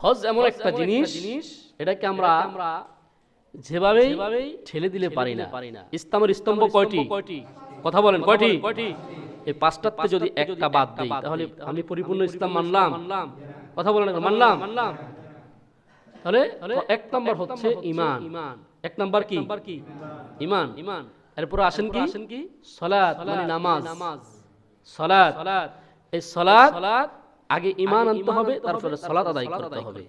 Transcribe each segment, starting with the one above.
হজ এমন একটা জিনিস, এটাকে আমরা যেভাবেই ঠেলে দিলে পারি না। ইসলামের স্তম্ভ কয়টি? কথা বলেন কয়টি? এই পাঁচটাতে যদি একটা বাদ দেই তাহলে আমি পরিপূর্ণ ইসলাম মানলাম? কথা বলেন মানলাম? তাহলে এক নাম্বার হচ্ছে ঈমান। এক নাম্বার কি? ঈমান। এরপর আসেন কি? সালাত মানে নামাজ। সালাত, এই সালাত আগে ঈমান আনতে হবে, তারপরে সালাত আদায় করতে হবে।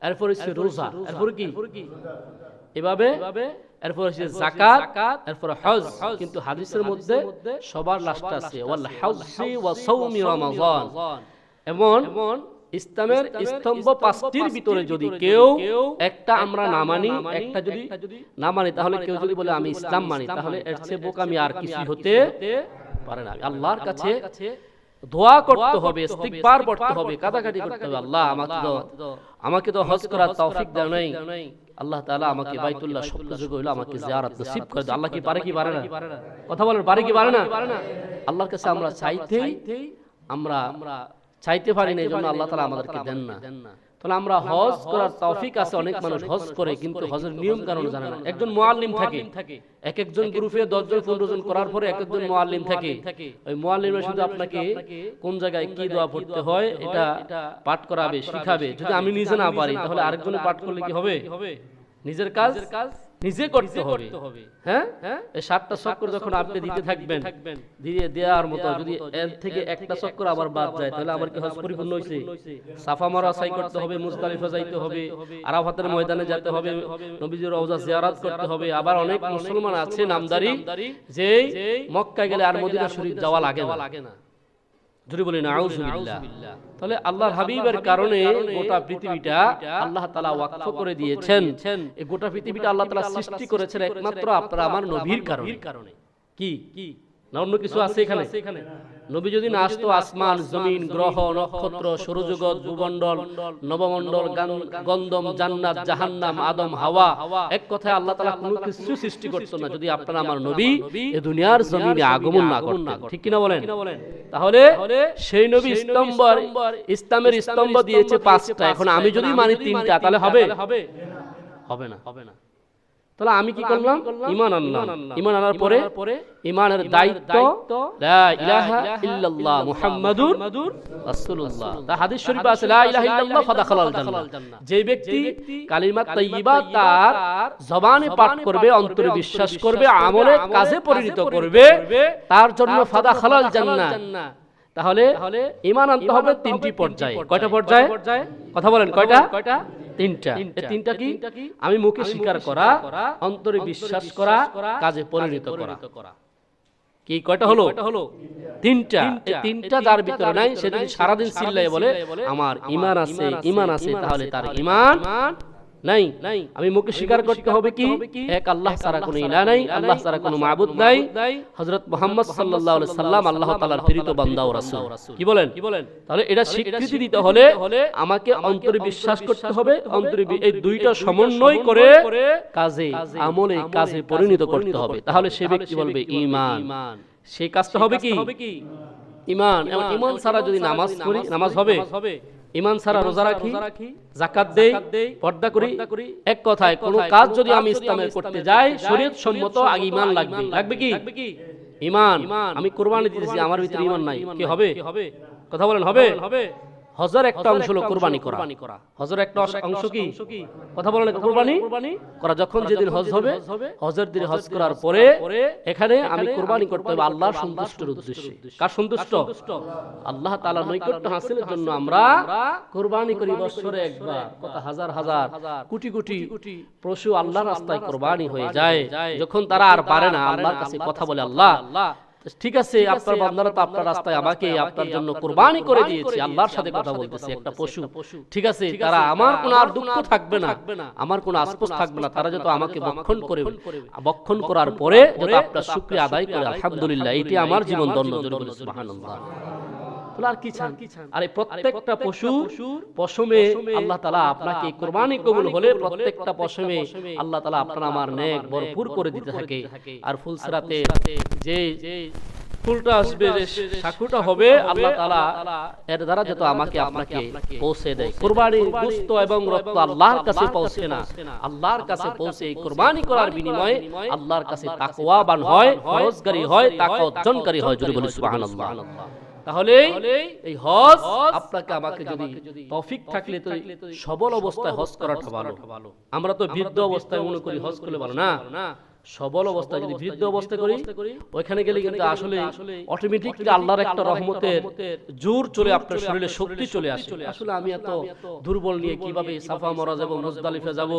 এরপর হচ্ছে রোজা, এরপর কি এভাবে, এরপর হচ্ছে যাকাত, এরপর হজ। কিন্তু হাদিসের মধ্যে সবার লাস্ট আছে ওয়াল হজ্জি ওয়া সাওমি রমাযান। এমন ইসলামের স্তম্ভ পাঁচটির ভিতরে যদি কেউ একটা আমরা না মানি, একটা যদি না মানি, তাহলে কেউ যদি বলে আমি ইসলাম মানি, তাহলে এর চেয়ে বোকামি আর কিছু হতে পারে না। আল্লাহর কাছে দোয়া করতে হবে, ইস্তিগফার পড়তে হবে, কাঁদাকাটি করতে হবে। আল্লাহ আমাকে তো হজ করার তৌফিক দাও নাই, আল্লাহ তাআলা আমাকে বাইতুল্লাহ সবযুগ হইলো আমাকে জিয়ারত নসিব করে দাও। আল্লাহ কি পারে কি পারে না? কথা বলেন পারে কি পারে না? আল্লাহর কাছে আমরা আমরা চাইতে পারি না, এজন্য আল্লাহ তাআলা আমাদেরকে দেন না। তাহলে আমরা হজ করার তৌফিক আছে, অনেক মানুষ হজ করে কিন্তু হজের নিয়ম কারণ জানে না। একজন মুআল্লিম থাকে, এক একজন গ্রুপে 10 জন 15 জন করার পরে এক একজন মুআল্লিম থাকে। ওই মুআল্লিমরা শুধু আপনাকে কোন জায়গায় কি দোয়া পড়তে হয় এটা পাঠ করাবে, শিখাবে। যদি আমি নিজে না পারি তাহলে আরেকজনে পাঠ করলে কি হবে? নিজের কাজ নিজে করতে হবে। হ্যাঁ, এই 7টা চক্কর যখন আপনি দিতে থাকবেন, দিয়ে দেওয়ার মতো যদি এর থেকে একটা চক্কর আবার বাদ যায় তাহলে আবার কি হজ পরিপূর্ণ হইছে? সাফা মারওয়া সাই করতে হবে, মুজদালিফা যাইতে হবে, আরাফাতের ময়দানে যেতে হবে, নবীজির রওজা জিয়ারত করতে হবে। আবার অনেক মুসলমান আছে নামদারি, যে মক্কায় গেলে আর মদিনা শরীফ যাওয়া লাগে না। যদি বলি নাউযুবিল্লাহ। তাহলে আল্লাহর হাবিবের কারণে গোটা পৃথিবীটা আল্লাহ তাআলা ওয়াকফ করে দিয়েছেন। এই গোটা পৃথিবীটা আল্লাহ তাআলা সৃষ্টি করেছেন একমাত্র আপনার আমার নবীর কারণে। কি না অন্য কিছু আছে এখানে? নবী যদি না আসতো, আসমান, জমিন, গ্রহ, নক্ষত্র, সৌরজগৎ, ভূমণ্ডল, নবমণ্ডল, গন্ধম, জান্নাত, জাহান্নাম, আদম, হাওয়া, এক কথায় আল্লাহ তাআলা কোনো কিছু সৃষ্টি করতো না যদি আপনার আমার নবী এই দুনিয়ার জমিনে আগমন না করতেন। ঠিক কিনা বলেন? তাহলে সেই নবী ইসলামের স্তম্ভ দিয়েছে 5টা। এখন আমি যদি মানি 3টা তাহলে হবে না। তাহলে আমি কি করলাম? ঈমান আনলাম। ঈমান আনার পরে ঈমানের দায়িত্ব লা ইলাহা ইল্লাল্লাহ মুহাম্মাদুর রাসূলুল্লাহ। তা হাদিস শরীফে আছে লা ইলাহা ইল্লাল্লাহ ফাদাখালাল জান্নাহ। যে ব্যক্তি কালিমা তাইয়্যিবা তার জবানে পাঠ করবে, অন্তরে বিশ্বাস করবে, আমলে কাজে পরিণত করবে, তার জন্য ফাদাখালাল জান্নাহ। তাহলে ঈমান আনতে হবে 3টি পর্যায়ে। কয়টা পর্যায়ে? কথা বলেন কয়টা? 3টা। এই 3টা কি? আমি মুখে স্বীকার করা, অন্তরে বিশ্বাস করা, কাজে পরিণত করা। কি কয়টা হলো? 3টা। এই 3টা যার ভিতরে নাই, সে যদি সারাদিন চিল্লায় বলে আমার ঈমান আছে, তাহলে তার ঈমান নাই। আমি মুখে স্বীকার করতে হবে কি? এক আল্লাহ ছাড়া কোনো ইলাহ নাই, আল্লাহ ছাড়া কোনো মাবুদ নাই, হযরত মুহাম্মদ সাল্লাল্লাহু আলাইহি সাল্লাম আল্লাহ তাআলার প্রেরিত বান্দা ও রাসূল। কি বলেন? তাহলে এটা স্বীকৃতি দিতে হলে আমাকে অন্তরে বিশ্বাস করতে হবে, অন্তরে এই দুইটা সমন্বয় করে কাজে আমলে কাজে পরিণত করতে হবে। তাহলে সে ব্যক্তি বলবে ঈমান। সেই কাজটা হবে কি? ঈমান। এবং ঈমান ছাড়া যদি নামাজ পড়ি, নামাজ হবে? ঈমান ছাড়া রোজা রাখি, যাকাত দেই, পর্দা করি, এক কথায় কোন কাজ যদি আমি ইসলামের করতে যাই শরীয়ত সম্মত আগে ঈমান লাগবে কি? ঈমান। আমি কুরবানি দিতেছি, আমার ভিতরে ঈমান নাই, কি হবে? কথা বলেন হবে? হজের একটা অংশ হলো কুরবানি করা। হজের একটা অংশ কি? কথা বলেন কুরবানি করা। যখন যেদিন হজ হবে, হজের দিনে হজ করার পরে এখানে আমি কুরবানি করতে হবে আল্লাহর সন্তুষ্টির উদ্দেশ্যে। কার সন্তুষ্ট? আল্লাহ তাআলার নৈকট্য হাসিলের জন্য আমরা কুরবানি করি বছরে একবার। কত হাজার কোটি পশু আল্লাহর রাস্তায় কুরবানি হয়ে যায়। যখন তারা আর পারে না, আল্লাহর কাছে কথা বলে, আল্লাহ ঠিক আছে আপনার বান্দারা তো আপনার রাস্তায় আমাকে আপনার জন্য কুরবানি করে দিয়েছে, আল্লাহর সাথে কথা বলতেছে একটা পশু। ঠিক আছে, তারা আমার কোনো আর দুঃখ থাকবে না, আমার কোনো আফসোস থাকবে না, তারা যত আমাকে বক্ষণ করার পরে যত আপনার শুকরিয়া আদায় করে আলহামদুলিল্লাহ, এটি আমার জীবন ধন্য। সুবহানাল্লাহ। আর কি চান? আর এই প্রত্যেকটা পশমে আল্লাহ তাআলা আপনাকে কুরবানি কবুল হলে প্রত্যেকটা পশমে আল্লাহ তাআলা আপনার আমার নেক ভরপুর করে দিতে থাকে। আর ফুলসরাতে যে ফুলটা আসবে, সাকুটা হবে, আল্লাহ তাআলা এর দ্বারা যত আমাকে আপনাকে পৌঁছে দেয়। কুরবানির গোশত এবং রক্ত আল্লাহর কাছে পৌঁছে না, আল্লাহর কাছে পৌঁছে এই কুরবানি করার বিনিময়ে আল্লাহর কাছে তাকওয়াবান হয়, ফরজগারি হয়, তাকওয়া অর্জনকারী হয়। জোরে বলি সুবহানাল্লাহ। তাহলে এই হজ আপনাকে আমাকে যদি তৌফিক থাকলে তো সবল অবস্থায় হজ করাটা ভালো। আমরা তো বৃদ্ধ অবস্থায় মনে করি হজ করলে ভালো না, সবল অবস্থায় যদি বৃদ্ধ অবস্থায় করি ওইখানে গেলে কিন্তু আসলে অটোমেটিকলি আল্লাহর একটা রহমতের জোর চলে, আপনার শরীরে শক্তি চলে আসে। আসলে আমি এত দুর্বল নিয়ে কিভাবে সাফা মারা যাব, মুজদালিফা যাব,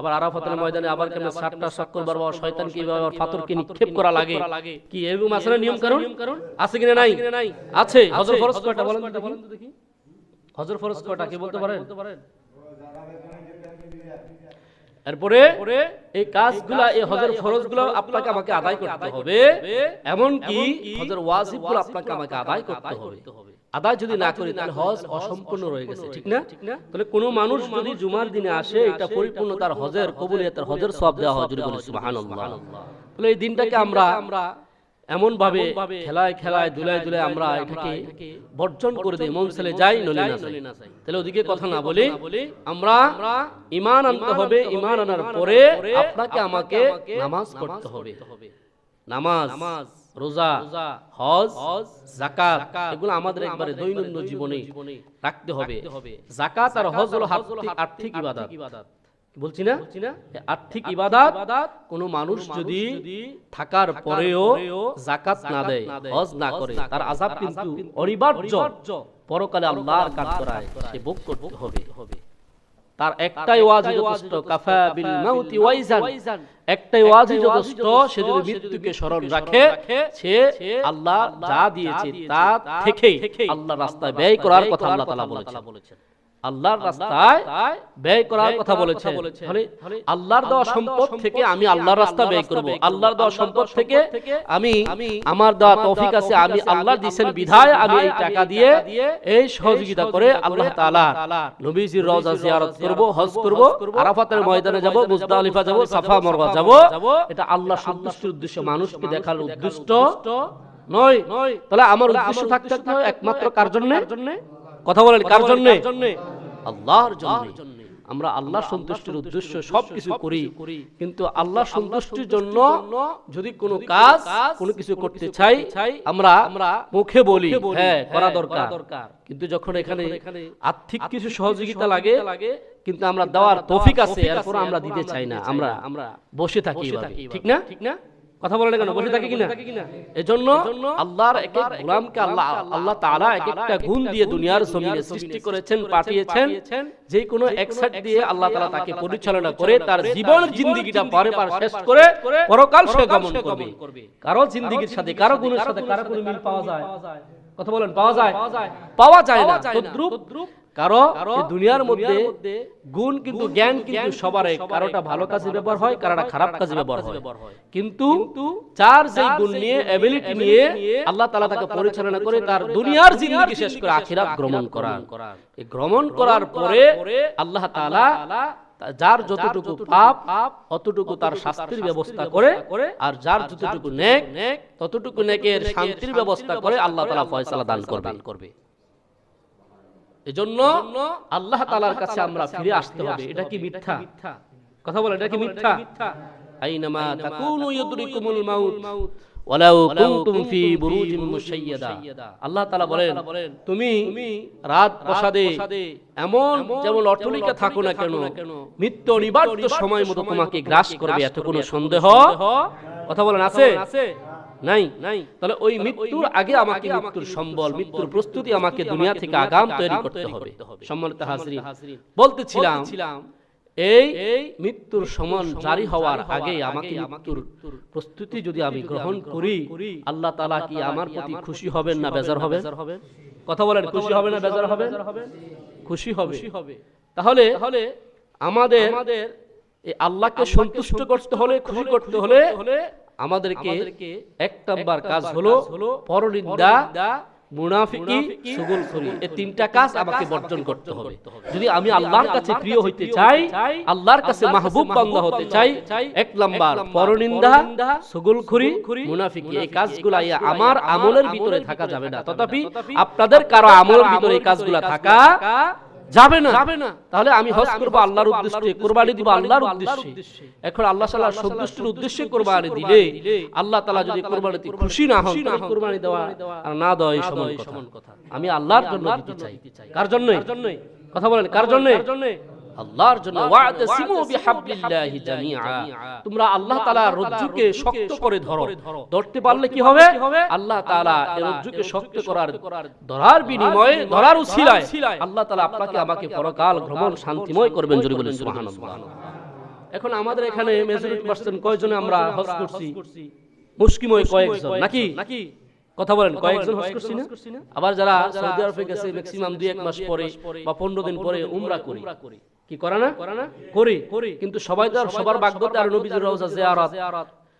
আবার আরাফাতের ময়দানে আবার কেন 60টা চক্কর মারবো, শয়তান কিভাবে আবার পাথরকে নিক্ষেপ করা লাগে, কি এরকম আসলে নিয়ম কারণ আছে কিনা? নাই, আছে। হজর ফরজ কয়টা বলেন তো দেখি, হজর ফরজ কয়টা কি বলতে পারেন? এরপরে এই কাজগুলা, এই হজের ফরজগুলো আপনাকে আমাকে আদায় করতে হবে, এমন কি হজের ওয়াজিবগুলো আপনাকে আমাকে আদায় করতে হবে। আদায় যদি না করি তাহলে হজ অসম্পূর্ণ রয়ে গেছে, ঠিক না? তাহলে কোনো মানুষ যদি জুমার দিনে আসে, এটা পরিপূর্ণ তার হজের কবুলিয়তের, হজের সওয়াব দেওয়া হয়। যদি বলি সুবহানাল্লাহ। তাহলে এই দিনটাকে আমরা এমন ভাবে খেলায় খেলায় দুলায় দুলায় আমরা এটাকে বর্জন করে দিই, মন ছেলে যাই নলে না যাই। তাহলে ওদিকে কথা না বলি, আমরা ঈমান আনতে হবে। ঈমান আনার পরে আপনাকে আমাকে নামাজ পড়তে হবে। নামাজ, রোজা, হজ, যাকাত, এগুলো আমাদের একবারে দৈনন্দিন জীবনে রাখতে হবে। যাকাত আর হজ হলো আর্থিক ইবাদত, বলছি না, আর্থিক ইবাদত। কোন মানুষ যদি থাকার পরেও যাকাত না দেয়, হজ না করে, তার আযাব কিন্তু অনিবার্য, পরকালে আল্লাহর কাজ করায় সে ভোগ করতে হবে। তার একটাই ওয়াজিব যথেষ্ট, কাফা বিল মাউতি ওয়াইজান, একটাই ওয়াজিব যথেষ্ট। সে যদি মৃত্যুকে স্মরণ রাখে, সে আল্লাহ যা দিয়েছে তা থেকে আল্লাহর রাস্তায় ব্যয় করার কথা আল্লাহ তাআলা বলেছেন। আল্লাহর রাস্তায় ব্যয় করার কথা বলেছে। আল্লাহর দেওয়া সম্পদ থেকে আমি আল্লাহর রাস্তায় ব্যয় করব। আল্লাহর দেওয়া সম্পদ থেকে আমি, আমার দেওয়া তৌফিক আছে, আমি আল্লাহ দিয়েছেন বিধায় আমি এই টাকা দিয়ে এই সহযোগিতা করে আল্লাহ তাআলা নবীজির রওজা জিয়ারত করব, হজ করব, আরাফাতের ময়দানে যাব, মুজদালিফা যাব, সাফা মারওয়া যাব। এটা আল্লাহ সন্তুষ্টির উদ্দেশ্য, মানুষকে দেখার উদ্দেশ্য নয়। তাহলে আমার উদ্দেশ্য থাকতে হবে একমাত্র কার জন্য? কথা বলেন, কার জন্য? আল্লাহর জন্য। আমরা আল্লাহর সন্তুষ্টির উদ্দেশ্য সবকিছু করি, কিন্তু আল্লাহর সন্তুষ্টির জন্য যদি কোনো কাজ, কোনো কিছু করতে চাই, আমরা মুখে বলি হ্যাঁ করা দরকার, কিন্তু যখন এখানে আর্থিক কিছু সহযোগিতা লাগে, কিন্তু আমরা দেওয়ার তৌফিক আছে, এরপর আমরা দিতে চাই না, আমরা বসে থাকি, ঠিক না? কথা বলেন কেন? বসে থাকি কিনা? এজন্য আল্লাহর এক এক গোলামকে আল্লাহ তাআলা এক একটা গুণ দিয়ে দুনিয়ার জমিনে সৃষ্টি করেছেন, পাঠিয়েছেন। যে কোনো এক সাইড দিয়ে আল্লাহ তাআলা তাকে পরিচালনা করে তার জীবন জিন্দেগিটা পার শেষ করে পরকাল সে গমন করবে। কারো জিন্দেগির সাথে, কারো গুণের সাথে কারো কোনো মিল পাওয়া যায়? কথা বলেন, পাওয়া যায়? পাওয়া যায় না। তদ্রূপ কারো দুনিয়ার মধ্যে গুণ কিন্তু জ্ঞান কিন্তু সবার এক, কারোটা ভালো কাজে ব্যবহার হয়, কারোটা খারাপ কাজে ব্যবহার হয়, কিন্তু যার যেই গুণ নিয়ে, এবিলিটি নিয়ে আল্লাহ তাআলা তাকে পরিচালনা করে তার দুনিয়ার জিন্দেগি শেষ করে আখিরাত গ্রহণ করার। এই গ্রহণ করার পরে আল্লাহ তাআলা যার যতটুকু পাপ অতটুকু তার শাস্তির ব্যবস্থা করে, আর যার যতটুকু নেক ততটুকু নেকের শান্তির ব্যবস্থা করে আল্লাহ তাআলা ফয়সালা দান করবে। এজন্য আল্লাহ তাআলার কাছে আমরা ফিরে আসতে হবে। এটা কি মিথ্যা? কথা বলেন, এটা কি মিথ্যা? আইনামা তাকুনু ইউদরিকুমুল মাউত ওয়ালাউ কুনতুম ফি বুরুজিন মুশাইয়াদা। আল্লাহ তাআলা বলেন, তুমি রাত প্রসাদে এমন যেমন অটলিকা থাকো না কেন, মৃত্যু অনিবার্য সময় মতো তোমাকে গ্রাস করবে, এত কোনো সন্দেহ? কথা বলেন, আছে? নাই। তাহলে ওই মৃত্যুর আগে আমাকে মৃত্যুর সম্বল, মৃত্যুর প্রস্তুতি আমাকে দুনিয়া থেকে আগাম তৈরি করতে হবে। সম্মানিত হাজরিন, বলতেছিলাম এই মৃত্যুর সময় জারি হওয়ার আগে আমাকে মৃত্যুর প্রস্তুতি যদি আমি গ্রহণ করি, আল্লাহ তাআলা কি আমার প্রতি খুশি হবেন না বেজার হবেন? কথা বলেন, খুশি হবে না বেজার হবেন? খুশি হবে। তাহলে আমাদের এই আল্লাহকে সন্তুষ্ট করতে হলে, খুশি করতে হলে আমাদেরকে এক নাম্বার কাজ হলো পরনিন্দা, মুনাফিকি, চুগলখড়ি, এই তিনটা কাজ আমাকে বর্জন করতে হবে। যদি আমি আল্লাহর কাছে প্রিয় হইতে চাই, আল্লাহর কাছে মাহবুব বান্দা হতে চাই, এক নাম্বার পরনিন্দা, চুগলখড়ি, মুনাফিকি, এই কাজগুলা আমার আমলের ভিতরে থাকা যাবে না। তথাপি আপনাদের কারো আমলের ভিতরে এই কাজগুলা থাকা যাবে না। তাহলে আমি হজ করব আল্লাহর উদ্দেশ্যে, কুরবানি দিব আল্লাহর উদ্দেশ্যে। এখন আল্লাহ তাআলার সন্তুষ্টির উদ্দেশ্যে কুরবানি দিলে আল্লাহ তাআলা যদি কুরবানিতে খুশি না হন, তাহলে কুরবানি দেওয়া আর না দেওয়া এই সমান কথা। আমি আল্লাহর জন্য দিতে চাই। কার জন্য? কথা বলেন, কার জন্য? আল্লাহর জন্য। ওয়া'তাসিমু বিহাবলিল্লাহি জামিআ, তোমরা আল্লাহ তাআলার রজ্জুকে শক্ত করে ধরো। ধরতে পারলে কি হবে? আল্লাহ তাআলা এই রজ্জুকে শক্ত ধরার বিনিময়ে, ধরার উসিলায় আল্লাহ তাআলা আপনাকে আমাকে পরকাল ভ্রমণ শান্তিময় করবেন। জোরে বলেন সুবহানাল্লাহ। এখন আমাদের এখানে মেজরিটি পার্সেন্ট কয়জনে আমরা হজ করছি? মুশকিময় কয়েকজন নাকি? কথা বলেন, কয়েকজন হজ করছি না? আবার যারা সৌদি আরবে গেছে ম্যাক্সিমাম 2-1 মাস পরে বা 15 দিন পরে উমরা করি। কি করে না? করি। কিন্তু সবাই তো আর সবার ভাগ্যতে আর নবীর রওজা জিয়ারত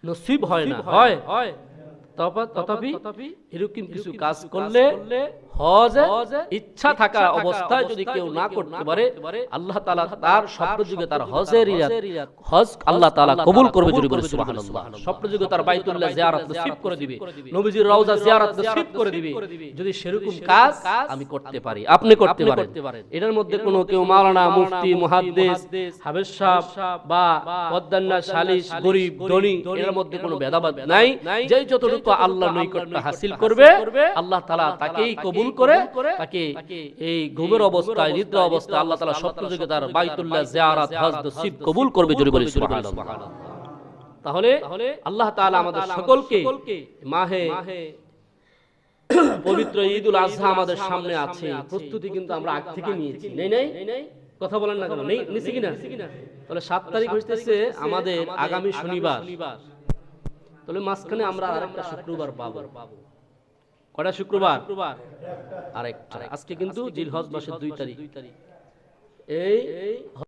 নসিব হয় না। হয় তথাপি এরকম কিছু কাজ করলে হজ ইচ্ছা থাকা অবস্থায় যদি কেউ না করতে পারে, আল্লাহ তাআলা তার স্বপ্নযুগে তার হজের হজ আল্লাহ তাআলা কবুল করবে। জোরে বলে সুবহানাল্লাহ। স্বপ্নযুগে তার বাইতুল্লাহ জিয়ারত নসিব করে দিবে, নবীজির রওজা জিয়ারত নসিব করে দিবে, যদি সেরকম কাজ আমি করতে পারি, আপনি করতে পারেন। এটার মধ্যে কোনো কেউ মাওলানা, মুফতি, মুহাদ্দিস, হাফেজ সাহেব বা পদ্মান্না, সালিস, গরীব, ধনী, এর মধ্যে কোনো ভেদাভেদ নাই। যে যতটুকু আল্লাহর নৈকট্য হাসিল করবে, আল্লাহ তাআলা তাকেই কবুল করে, তাকে এই ঘুমের অবস্থায়, নিদ্রা অবস্থায় আল্লাহ তাআলা স্বপ্নযুগে তার বাইতুল্লাহ জিয়ারত হজ নসিব কবুল করবে। জোরে বলি সুবহানাল্লাহ। তাহলে আল্লাহ তাআলা আমাদের সকলকে মাহে পবিত্র ঈদুল আযহা আমাদের সামনে আছে, প্রস্তুতি কিন্তু আমরা আগ থেকে নিয়েছি। নেই কথা বলেন না কেন? নিছি কিনা? তাহলে 7 তারিখ হইতেছে আমাদের আগামী শনিবার। তাহলে মাঝখানে আমরা আরেকটা শুক্রবার পাবো। কয়টা শুক্রবার? আরেকটা। আজকে কিন্তু জিলহজ মাসের 2 তারিখ। এই